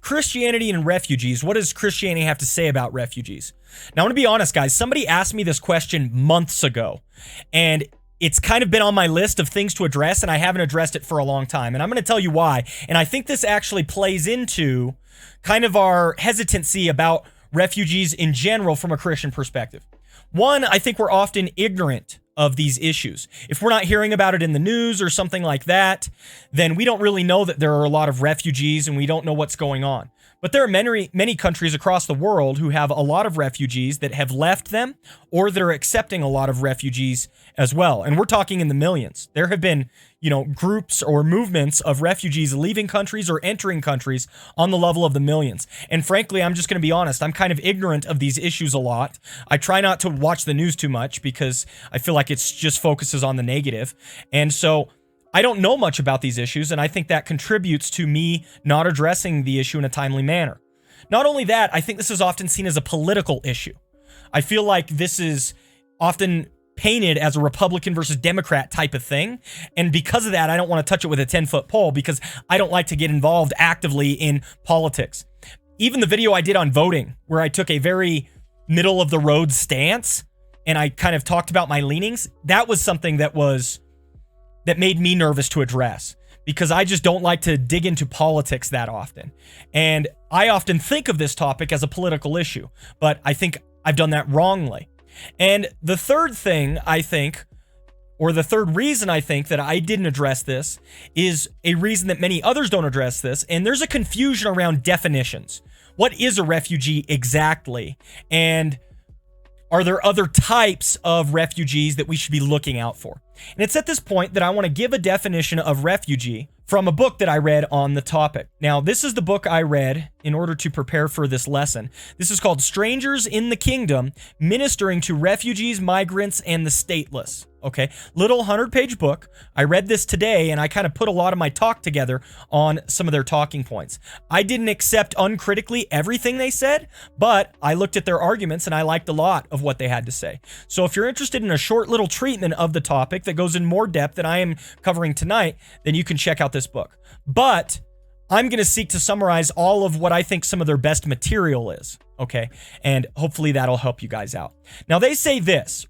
Christianity and refugees. What does Christianity have to say about refugees? Now, I'm going to be honest, guys. Somebody asked me this question months ago, and it's kind of been on my list of things to address, and I haven't addressed it for a long time. And I'm going to tell you why. And I think this actually plays into kind of our hesitancy about refugees in general from a Christian perspective. One, I think we're often ignorant of these issues. If we're not hearing about it in the news or something like that, then we don't really know that there are a lot of refugees and we don't know what's going on. But there are many countries across the world who have a lot of refugees that have left them or that are accepting a lot of refugees as well. And we're talking in the millions. There have been, groups or movements of refugees leaving countries or entering countries on the level of the millions. And frankly, I'm just going to be honest, I'm kind of ignorant of these issues a lot. I try not to watch the news too much because I feel like it just focuses on the negative. And so I don't know much about these issues, and I think that contributes to me not addressing the issue in a timely manner. Not only that, I think this is often seen as a political issue. I feel like this is often painted as a Republican versus Democrat type of thing, and because of that, I don't want to touch it with a 10-foot pole because I don't like to get involved actively in politics. Even the video I did on voting, where I took a very middle-of-the-road stance, and I kind of talked about my leanings, that was something that made me nervous to address because I just don't like to dig into politics that often. And I often think of this topic as a political issue, but I think I've done that wrongly. And the third thing I think, or the third reason I think that I didn't address this is a reason that many others don't address this. And there's a confusion around definitions. What is a refugee exactly? And are there other types of refugees that we should be looking out for? And it's at this point that I want to give a definition of refugee from a book that I read on the topic. Now, this is the book I read in order to prepare for this lesson. This is called Strangers in the Kingdom, Ministering to Refugees, Migrants, and the Stateless. Okay, little 100-page book. I read this today, and I kind of put a lot of my talk together on some of their talking points. I didn't accept uncritically everything they said, but I looked at their arguments, and I liked a lot of what they had to say. So if you're interested in a short little treatment of the topic that goes in more depth than I am covering tonight, then you can check out this book. But I'm going to seek to summarize all of what I think some of their best material is, okay? And hopefully that'll help you guys out. Now, they say this.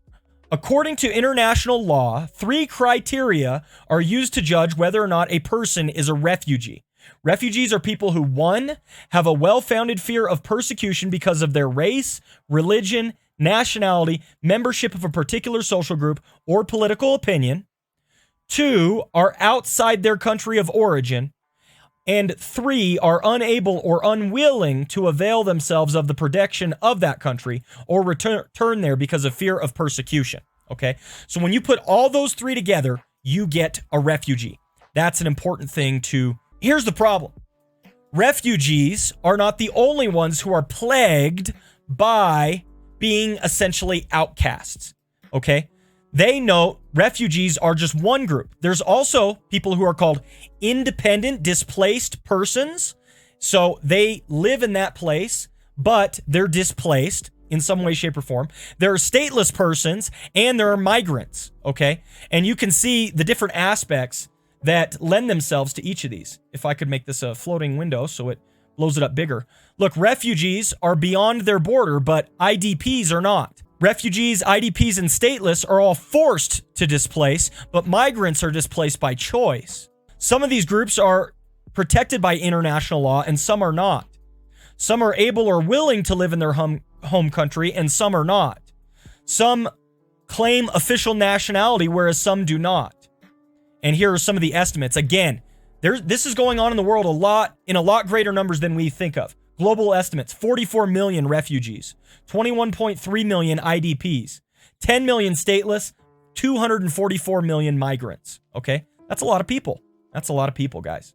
According to international law, 3 criteria are used to judge whether or not a person is a refugee. Refugees are people who, 1, have a well-founded fear of persecution because of their race, religion, nationality, membership of a particular social group, or political opinion. 2, are outside their country of origin. And 3, are unable or unwilling to avail themselves of the protection of that country or return there because of fear of persecution. Okay? So when you put all those 3 together, you get a refugee. That's an important thing to... Here's the problem. Refugees are not the only ones who are plagued by being essentially outcasts. Okay? They know refugees are just one group. There's also people who are called independent displaced persons. So they live in that place, but they're displaced in some way, shape, or form. There are stateless persons and there are migrants, okay? And you can see the different aspects that lend themselves to each of these. If I could make this a floating window so it blows it up bigger. Look, refugees are beyond their border, but IDPs are not. Refugees, IDPs, and stateless are all forced to displace, but migrants are displaced by choice. Some of these groups are protected by international law, and some are not. Some are able or willing to live in their home country, and some are not. Some claim official nationality, whereas some do not. And here are some of the estimates. Again, this is going on in the world in a lot greater numbers than we think of. Global estimates, 44 million refugees, 21.3 million IDPs, 10 million stateless, 244 million migrants. Okay? That's a lot of people. That's a lot of people, guys.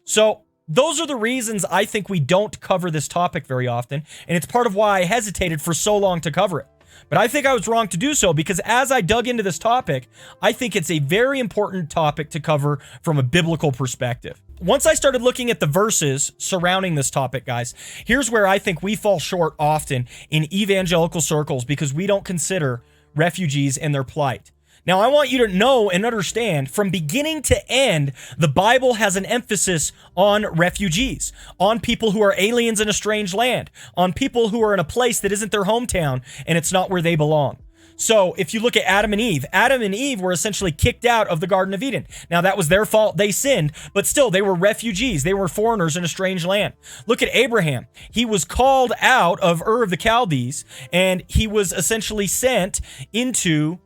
So those are the reasons I think we don't cover this topic very often, and it's part of why I hesitated for so long to cover it. But I think I was wrong to do so because as I dug into this topic, I think it's a very important topic to cover from a biblical perspective. Once I started looking at the verses surrounding this topic, guys, here's where I think we fall short often in evangelical circles because we don't consider refugees and their plight. Now, I want you to know and understand from beginning to end, the Bible has an emphasis on refugees, on people who are aliens in a strange land, on people who are in a place that isn't their hometown and it's not where they belong. So if you look at Adam and Eve were essentially kicked out of the Garden of Eden. Now, that was their fault. They sinned, but still, they were refugees. They were foreigners in a strange land. Look at Abraham. He was called out of Ur of the Chaldees, and he was essentially sent into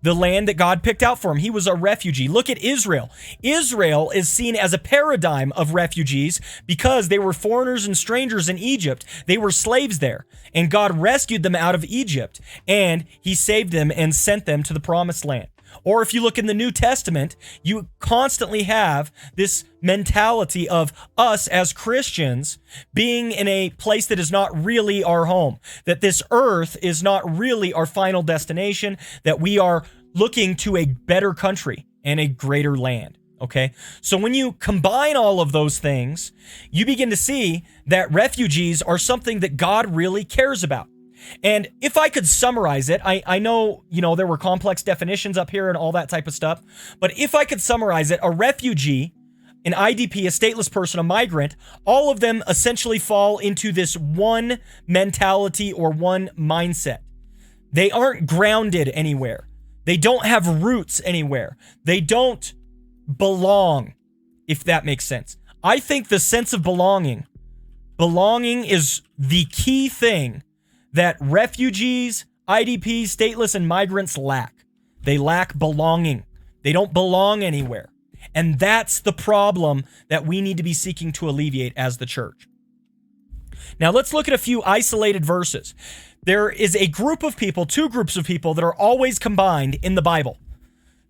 the land that God picked out for him. He was a refugee. Look at Israel. Israel is seen as a paradigm of refugees because they were foreigners and strangers in Egypt. They were slaves there, and God rescued them out of Egypt, and he saved them and sent them to the promised land. Or if you look in the New Testament, you constantly have this mentality of us as Christians being in a place that is not really our home, that this earth is not really our final destination, that we are looking to a better country and a greater land. Okay, so when you combine all of those things, you begin to see that refugees are something that God really cares about. And if I could summarize it, I know, there were complex definitions up here and all that type of stuff, but if I could summarize it, a refugee, an IDP, a stateless person, a migrant, all of them essentially fall into this one mentality or one mindset. They aren't grounded anywhere. They don't have roots anywhere. They don't belong, if that makes sense. I think the sense of belonging is the key thing that refugees, IDPs, stateless, and migrants lack. They lack belonging. They don't belong anywhere. And that's the problem that we need to be seeking to alleviate as the church. Now let's look at a few isolated verses. There is a group of people, two groups of people that are always combined in the Bible.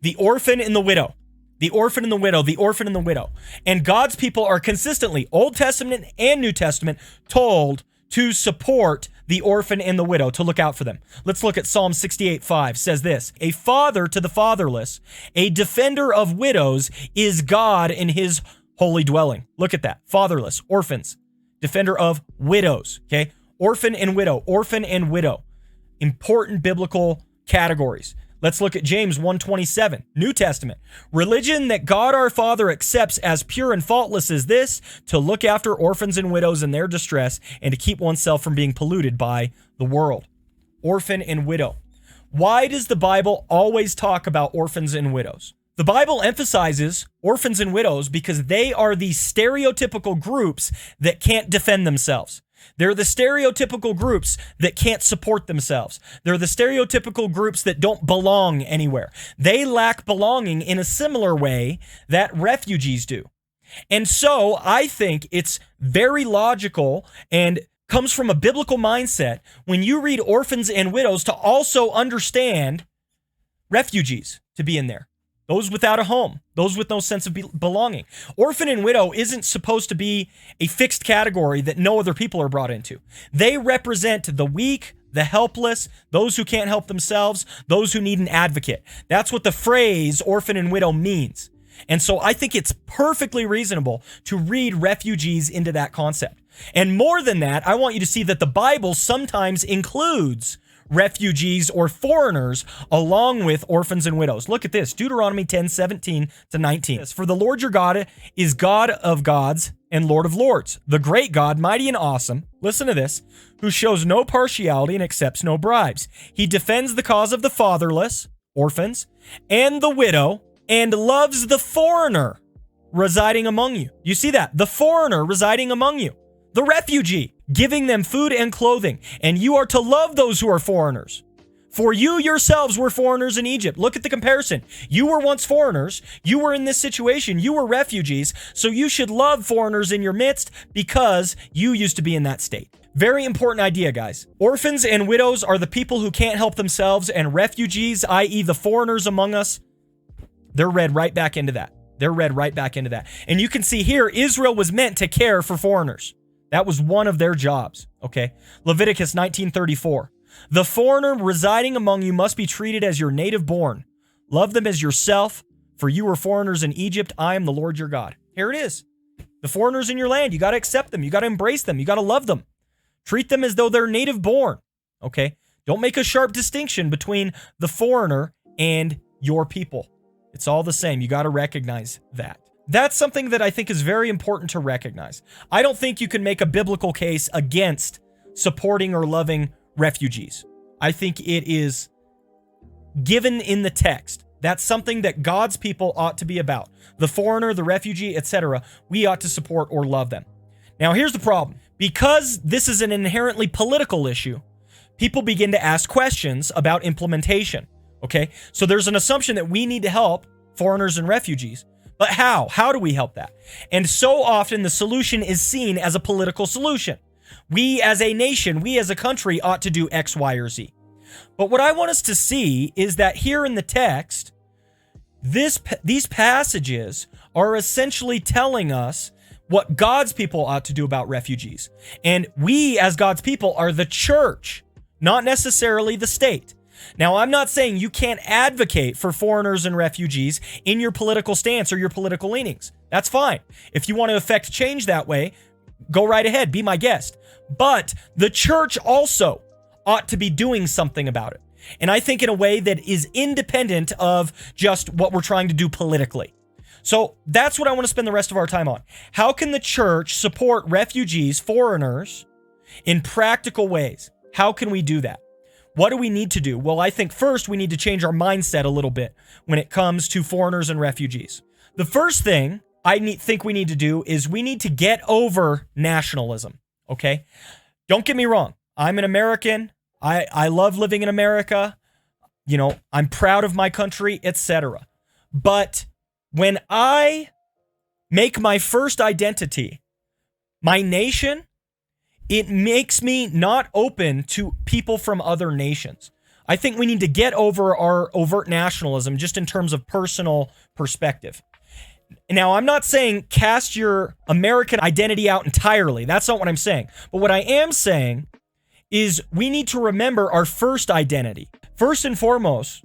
The orphan and the widow. The orphan and the widow, the orphan and the widow. And God's people are consistently, Old Testament and New Testament, told to support the orphan and the widow, to look out for them. Let's look at Psalm 68:5. Says this: a father to the fatherless, a defender of widows is God in his holy dwelling. Look at that. Fatherless, orphans, defender of widows. Okay. Orphan and widow. Important biblical categories. Let's look at James 1:27, New Testament. Religion that God our Father accepts as pure and faultless is this, to look after orphans and widows in their distress and to keep oneself from being polluted by the world. Orphan and widow. Why does the Bible always talk about orphans and widows? The Bible emphasizes orphans and widows because they are the stereotypical groups that can't defend themselves. They're the stereotypical groups that can't support themselves. They're the stereotypical groups that don't belong anywhere. They lack belonging in a similar way that refugees do. And so I think it's very logical and comes from a biblical mindset when you read orphans and widows to also understand refugees to be in there. Those without a home, those with no sense of belonging. Orphan and widow isn't supposed to be a fixed category that no other people are brought into. They represent the weak, the helpless, those who can't help themselves, those who need an advocate. That's what the phrase orphan and widow means. And so I think it's perfectly reasonable to read refugees into that concept. And more than that, I want you to see that the Bible sometimes includes refugees or foreigners along with orphans and widows. Look at this, Deuteronomy 10:17-19. For the Lord your God is God of gods and Lord of lords, the great God, mighty and awesome. Listen to this, who shows no partiality and accepts no bribes. He defends the cause of the fatherless, orphans, and the widow, and loves the foreigner residing among you. You see that? The foreigner residing among you. The refugee, giving them food and clothing. And you are to love those who are foreigners. For you yourselves were foreigners in Egypt. Look at the comparison. You were once foreigners. You were in this situation. You were refugees. So you should love foreigners in your midst because you used to be in that state. Very important idea, guys. Orphans and widows are the people who can't help themselves, and refugees, i.e. the foreigners among us, they're read right back into that. They're read right back into that. And you can see here, Israel was meant to care for foreigners. That was one of their jobs, okay? Leviticus 19:34. The foreigner residing among you must be treated as your native born. Love them as yourself, for you were foreigners in Egypt. I am the Lord your God. Here it is. The foreigners in your land, you got to accept them. You got to embrace them. You got to love them. Treat them as though they're native born, okay? Don't make a sharp distinction between the foreigner and your people. It's all the same. You got to recognize that. That's something that I think is very important to recognize. I don't think you can make a biblical case against supporting or loving refugees. I think it is given in the text. That's something that God's people ought to be about. The foreigner, the refugee, etc. We ought to support or love them. Now, here's the problem. Because this is an inherently political issue, people begin to ask questions about implementation. Okay? So there's an assumption that we need to help foreigners and refugees. But how? How do we help that? And so often the solution is seen as a political solution. We as a nation, we as a country ought to do X, Y, or Z. But what I want us to see is that here in the text, these passages are essentially telling us what God's people ought to do about refugees. And we as God's people are the church, not necessarily the state. Now, I'm not saying you can't advocate for foreigners and refugees in your political stance or your political leanings. That's fine. If you want to affect change that way, go right ahead, be my guest. But the church also ought to be doing something about it. And I think in a way that is independent of just what we're trying to do politically. So that's what I want to spend the rest of our time on. How can the church support refugees, foreigners, in practical ways? How can we do that? What do we need to do? Well, I think first we need to change our mindset a little bit when it comes to foreigners and refugees. The first thing I think we need to do is we need to get over nationalism, okay? Don't get me wrong. I'm an American. I love living in America. You know, I'm proud of my country, etc. But when I make my first identity my nation, it makes me not open to people from other nations. I think we need to get over our overt nationalism just in terms of personal perspective. Now, I'm not saying cast your American identity out entirely. That's not what I'm saying. But what I am saying is we need to remember our first identity. First and foremost,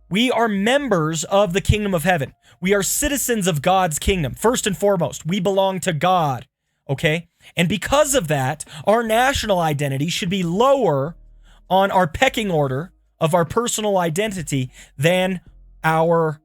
we are members of the kingdom of heaven. We are citizens of God's kingdom. First and foremost, we belong to God. Okay? And because of that, our national identity should be lower on our pecking order of our personal identity than our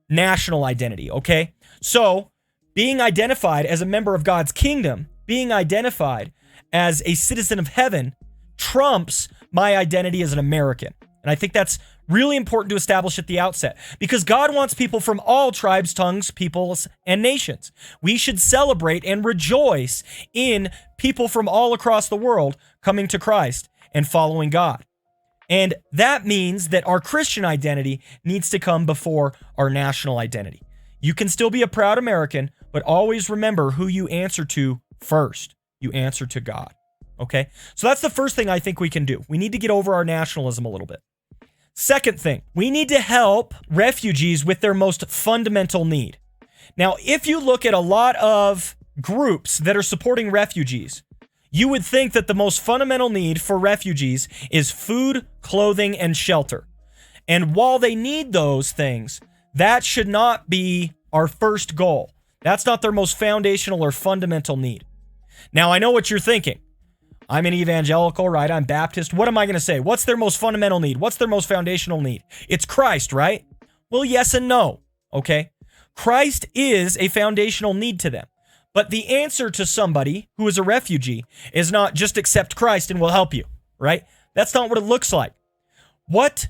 national identity, okay? So, being identified as a member of God's kingdom, being identified as a citizen of heaven, trumps my identity as an American. And I think that's really important to establish at the outset because God wants people from all tribes, tongues, peoples, and nations. We should celebrate and rejoice in people from all across the world coming to Christ and following God. And that means that our Christian identity needs to come before our national identity. You can still be a proud American, but always remember who you answer to first. You answer to God. Okay? So that's the first thing I think we can do. We need to get over our nationalism a little bit. Second thing, we need to help refugees with their most fundamental need. Now, if you look at a lot of groups that are supporting refugees, you would think that the most fundamental need for refugees is food, clothing, and shelter. And while they need those things, that should not be our first goal. That's not their most foundational or fundamental need. Now, I know what you're thinking. I'm an evangelical, right? I'm Baptist. What am I going to say? What's their most fundamental need? What's their most foundational need? It's Christ, right? Well, yes and no, okay? Christ is a foundational need to them. But the answer to somebody who is a refugee is not just accept Christ and we'll help you, right? That's not what it looks like. What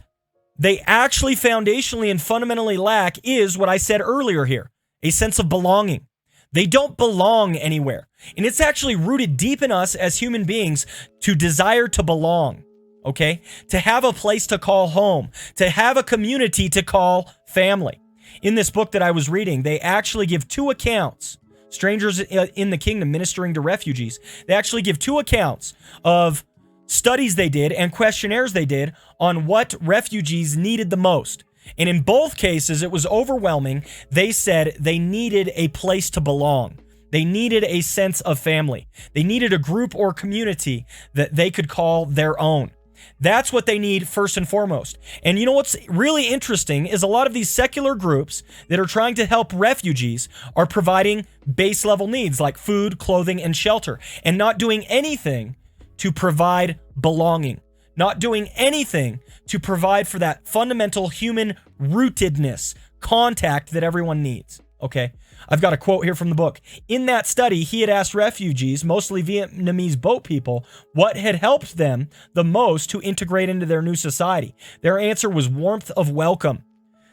they actually foundationally and fundamentally lack is what I said earlier here, a sense of belonging. They don't belong anywhere. And it's actually rooted deep in us as human beings to desire to belong, okay? To have a place to call home, to have a community to call family. In this book that I was reading, they actually give two accounts, Strangers in the Kingdom Ministering to Refugees. They actually give two accounts of studies they did and questionnaires they did on what refugees needed the most. And in both cases, it was overwhelming. They said they needed a place to belong. They needed a sense of family. They needed a group or community that they could call their own. That's what they need first and foremost. And you know what's really interesting is a lot of these secular groups that are trying to help refugees are providing base level needs like food, clothing, and shelter, and not doing anything to provide belonging, not doing anything to provide for that fundamental human rootedness, contact that everyone needs. Okay, I've got a quote here from the book. In that study, he had asked refugees, mostly Vietnamese boat people, what had helped them the most to integrate into their new society. Their answer was warmth of welcome.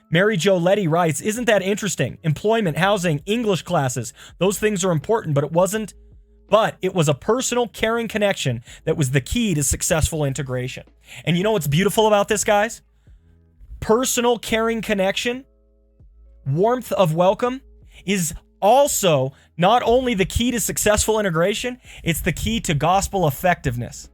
Mary Jo Letty writes, isn't that interesting? Employment, housing, English classes, those things are important, but it was a personal, caring connection that was the key to successful integration. And you know what's beautiful about this, guys? Personal, caring connection, warmth of welcome is also not only the key to successful integration, it's the key to gospel effectiveness.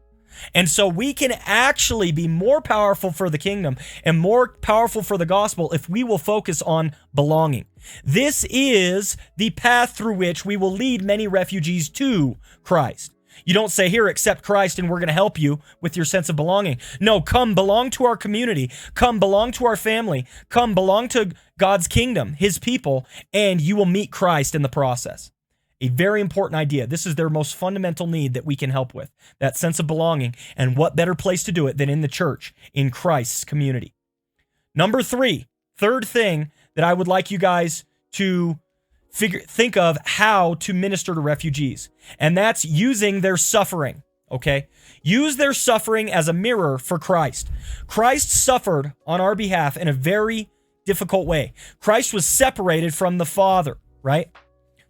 And so we can actually be more powerful for the kingdom and more powerful for the gospel if we will focus on belonging. This is the path through which we will lead many refugees to Christ. You don't say, here, accept Christ and we're going to help you with your sense of belonging. No, come belong to our community. Come belong to our family. Come belong to God's kingdom, his people, and you will meet Christ in the process. A very important idea. This is their most fundamental need that we can help with, that sense of belonging. And what better place to do it than in the church, in Christ's community. Number 3, third thing that I would like you guys to think of how to minister to refugees, and that's using their suffering, okay? Use their suffering as a mirror for Christ. Christ suffered on our behalf in a very difficult way. Christ was separated from the Father, right?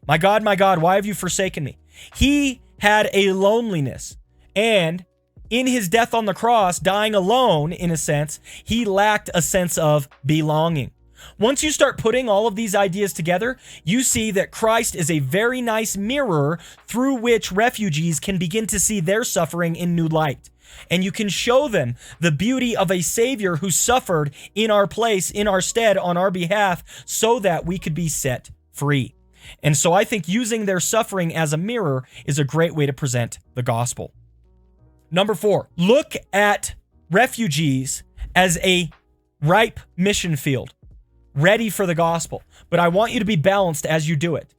My God, why have you forsaken me? He had a loneliness, and in his death on the cross, dying alone, in a sense, he lacked a sense of belonging. Once you start putting all of these ideas together, you see that Christ is a very nice mirror through which refugees can begin to see their suffering in new light. And you can show them the beauty of a Savior who suffered in our place, in our stead, on our behalf, so that we could be set free. And so I think using their suffering as a mirror is a great way to present the gospel. Number 4, look at refugees as a ripe mission field, ready for the gospel. But I want you to be balanced as you do it.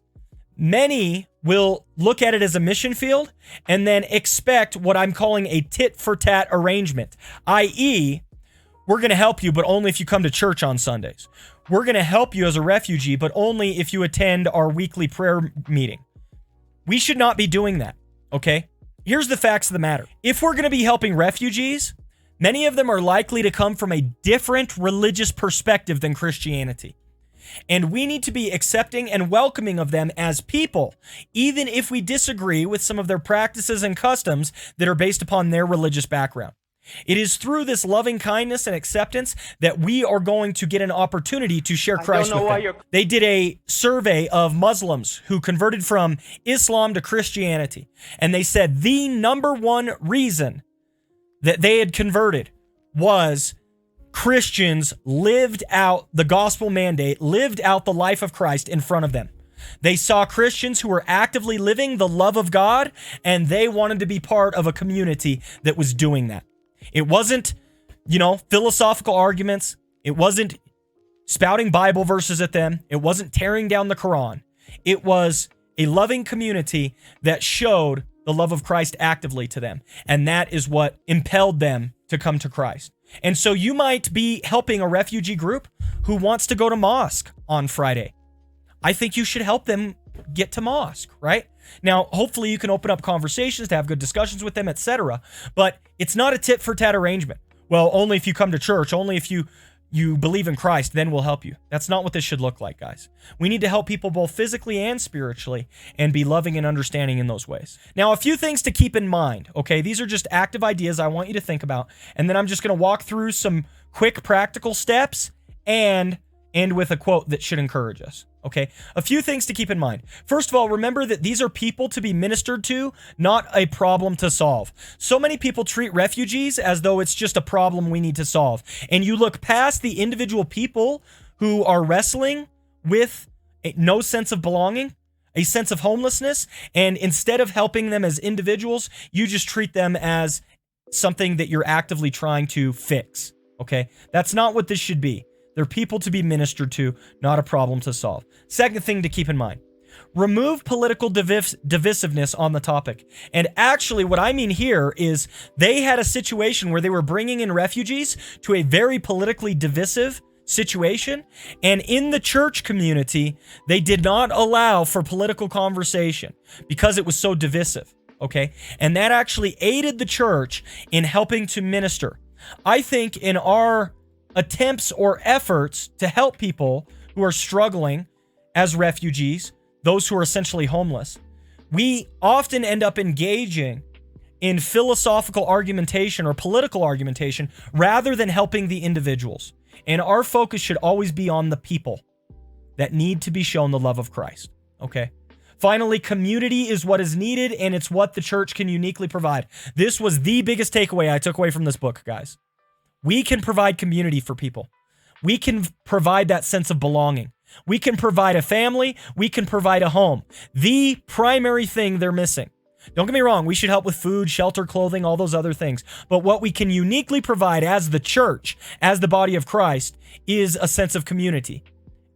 Many will look at it as a mission field and then expect what I'm calling a tit-for-tat arrangement, i.e., we're going to help you, but only if you come to church on Sundays. We're going to help you as a refugee, but only if you attend our weekly prayer meeting. We should not be doing that, okay? Here's the facts of the matter. If we're going to be helping refugees, many of them are likely to come from a different religious perspective than Christianity. And we need to be accepting and welcoming of them as people, even if we disagree with some of their practices and customs that are based upon their religious background. It is through this loving kindness and acceptance that we are going to get an opportunity to share Christ with them. They did a survey of Muslims who converted from Islam to Christianity, and they said the number one reason that they had converted was Christians lived out the gospel mandate, lived out the life of Christ in front of them. They saw Christians who were actively living the love of God, and they wanted to be part of a community that was doing that. It wasn't, philosophical arguments. It wasn't spouting Bible verses at them. It wasn't tearing down the Quran. It was a loving community that showed the love of Christ actively to them. And that is what impelled them to come to Christ. And so you might be helping a refugee group who wants to go to mosque on Friday. I think you should help them get to mosque, right? Now, hopefully you can open up conversations to have good discussions with them, etc. But it's not a tit-for-tat arrangement. Well, only if you come to church, only if you believe in Christ, then we'll help you. That's not what this should look like, guys. We need to help people both physically and spiritually and be loving and understanding in those ways. Now, a few things to keep in mind, okay? These are just active ideas I want you to think about. And then I'm just going to walk through some quick practical steps and end with a quote that should encourage us. Okay, a few things to keep in mind. First of all, remember that these are people to be ministered to, not a problem to solve. So many people treat refugees as though it's just a problem we need to solve. And you look past the individual people who are wrestling with no sense of belonging, a sense of homelessness, and instead of helping them as individuals, you just treat them as something that you're actively trying to fix. Okay, that's not what this should be. They're people to be ministered to, not a problem to solve. Second thing to keep in mind, remove political divisiveness on the topic. And actually, what I mean here is they had a situation where they were bringing in refugees to a very politically divisive situation. And in the church community, they did not allow for political conversation because it was so divisive. Okay. And that actually aided the church in helping to minister. I think in our attempts or efforts to help people who are struggling as refugees, those who are essentially homeless, we often end up engaging in philosophical argumentation or political argumentation rather than helping the individuals. And our focus should always be on the people that need to be shown the love of Christ. Okay. Finally, community is what is needed, and it's what the church can uniquely provide. This was the biggest takeaway I took away from this book, guys. We can provide community for people. We can provide that sense of belonging. We can provide a family. We can provide a home. The primary thing they're missing. Don't get me wrong. We should help with food, shelter, clothing, all those other things. But what we can uniquely provide as the church, as the body of Christ, is a sense of community.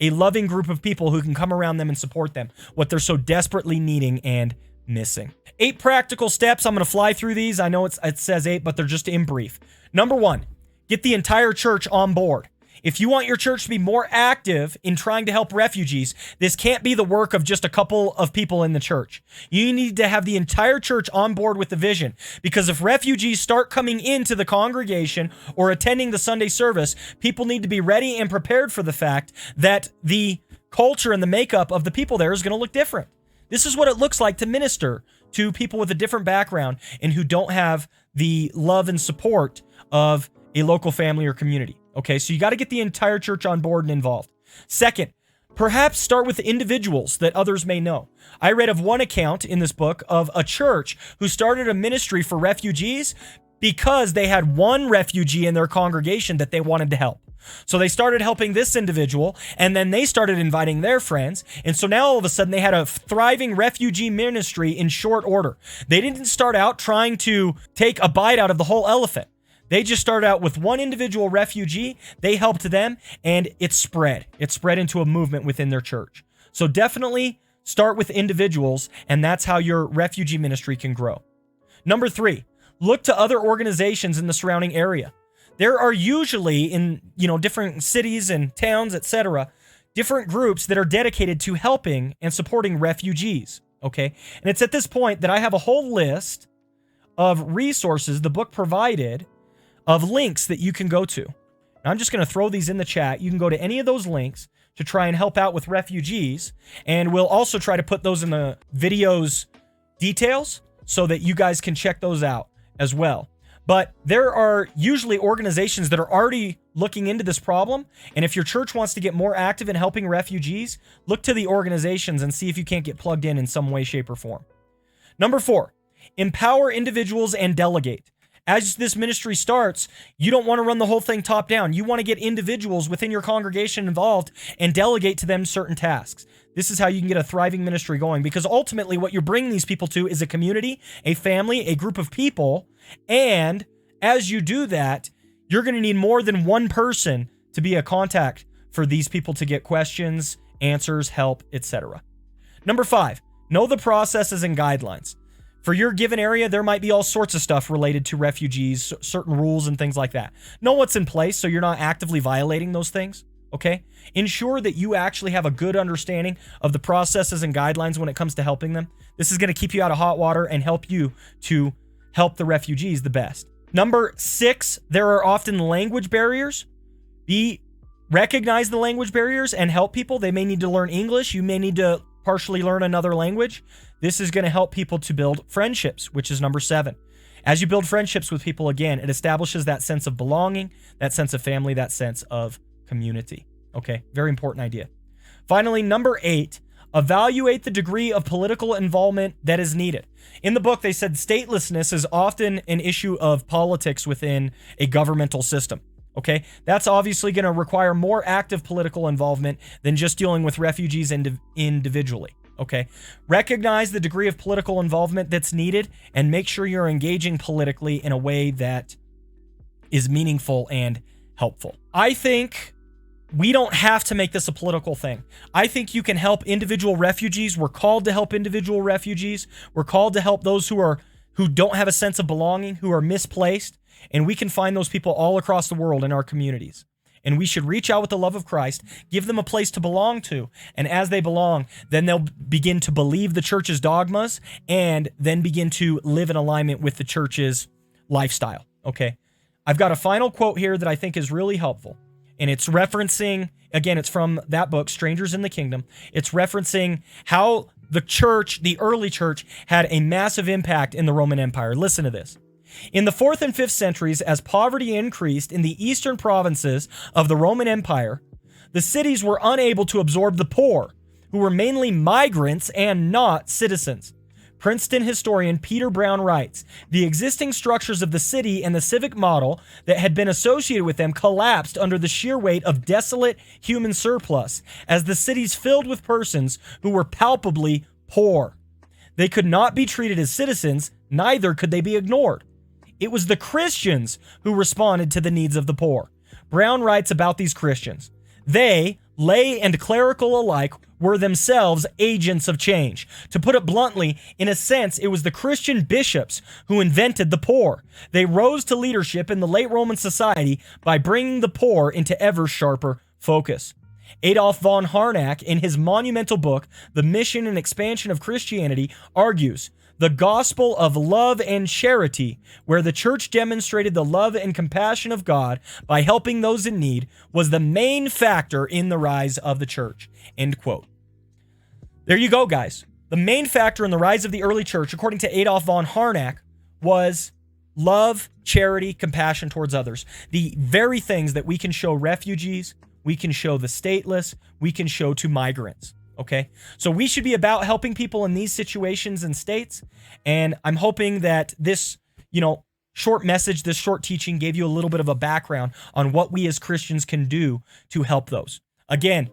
A loving group of people who can come around them and support them, what they're so desperately needing and missing. 8 practical steps. I'm going to fly through these. I know it says 8, but they're just in brief. Number 1, get the entire church on board. If you want your church to be more active in trying to help refugees, this can't be the work of just a couple of people in the church. You need to have the entire church on board with the vision, because if refugees start coming into the congregation or attending the Sunday service, people need to be ready and prepared for the fact that the culture and the makeup of the people there is going to look different. This is what it looks like to minister to people with a different background and who don't have the love and support of a local family or community. Okay, so you got to get the entire church on board and involved. Second, perhaps start with individuals that others may know. I read of one account in this book of a church who started a ministry for refugees because they had one refugee in their congregation that they wanted to help. So they started helping this individual, and then they started inviting their friends. And so now all of a sudden they had a thriving refugee ministry in short order. They didn't start out trying to take a bite out of the whole elephant. They just started out with one individual refugee. They helped them, and it spread. It spread into a movement within their church. So definitely start with individuals, and that's how your refugee ministry can grow. Number 3, look to other organizations in the surrounding area. There are usually in, different cities and towns, etc., different groups that are dedicated to helping and supporting refugees. Okay. And it's at this point that I have a whole list of resources the book provided of links that you can go to. Now, I'm just going to throw these in the chat. You can go to any of those links to try and help out with refugees, and we'll also try to put those in the video's details so that you guys can check those out as well. But there are usually organizations that are already looking into this problem, and if your church wants to get more active in helping refugees, look to the organizations and see if you can't get plugged in some way, shape, or form. Number 4, empower individuals and delegate. As this ministry starts, you don't want to run the whole thing top down. You want to get individuals within your congregation involved and delegate to them certain tasks. This is how you can get a thriving ministry going, because ultimately what you're bringing these people to is a community, a family, a group of people. And as you do that, you're going to need more than one person to be a contact for these people to get questions, answers, help, etc. Number 5, know the processes and guidelines. For your given area, there might be all sorts of stuff related to refugees, certain rules and things like that. Know what's in place so you're not actively violating those things, okay? Ensure that you actually have a good understanding of the processes and guidelines when it comes to helping them. This is going to keep you out of hot water and help you to help the refugees the best. Number 6, there are often language barriers. Recognize the language barriers and help people. They may need to learn English. You may need to partially learn another language. This is going to help people to build friendships, which is number 7. As you build friendships with people, again, it establishes that sense of belonging, that sense of family, that sense of community. Okay, very important idea. Finally, number 8, evaluate the degree of political involvement that is needed. In the book, they said statelessness is often an issue of politics within a governmental system. Okay, that's obviously going to require more active political involvement than just dealing with refugees individually. Okay, recognize the degree of political involvement that's needed and make sure you're engaging politically in a way that is meaningful and helpful. I think we don't have to make this a political thing. I think you can help individual refugees. We're called to help individual refugees. We're called to help those who don't have a sense of belonging, who are misplaced, and we can find those people all across the world in our communities. And we should reach out with the love of Christ, give them a place to belong to, and as they belong, then they'll begin to believe the church's dogmas and then begin to live in alignment with the church's lifestyle. Okay? I've got a final quote here that I think is really helpful. And it's referencing, again, it's from that book, Strangers in the Kingdom. It's referencing how the church, the early church, had a massive impact in the Roman Empire. Listen to this. In the 4th and 5th centuries, as poverty increased in the eastern provinces of the Roman Empire, the cities were unable to absorb the poor, who were mainly migrants and not citizens. Princeton historian Peter Brown writes, the existing structures of the city and the civic model that had been associated with them collapsed under the sheer weight of desolate human surplus, as the cities filled with persons who were palpably poor. They could not be treated as citizens, neither could they be ignored. It was the Christians who responded to the needs of the poor. Brown writes about these Christians. They, lay and clerical alike, were themselves agents of change. To put it bluntly, in a sense, it was the Christian bishops who invented the poor. They rose to leadership in the late Roman society by bringing the poor into ever sharper focus. Adolf von Harnack, in his monumental book, The Mission and Expansion of Christianity, argues, the gospel of love and charity, where the church demonstrated the love and compassion of God by helping those in need, was the main factor in the rise of the church. End quote. There you go, guys. The main factor in the rise of the early church, according to Adolf von Harnack, was love, charity, compassion towards others. The very things that we can show refugees, we can show the stateless, we can show to migrants. Okay, so we should be about helping people in these situations and states. And I'm hoping that this, short message, this short teaching gave you a little bit of a background on what we as Christians can do to help those. Again,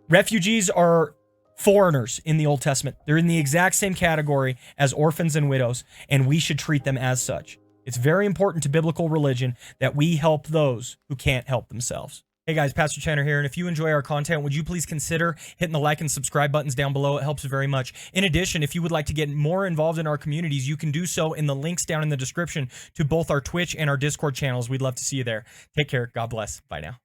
refugees are foreigners in the Old Testament. They're in the exact same category as orphans and widows, and we should treat them as such. It's very important to biblical religion that we help those who can't help themselves. Hey guys, Pastor Channer here, and if you enjoy our content, would you please consider hitting the like and subscribe buttons down below? It helps very much. In addition, if you would like to get more involved in our communities, you can do so in the links down in the description to both our Twitch and our Discord channels. We'd love to see you there. Take care. God bless. Bye now.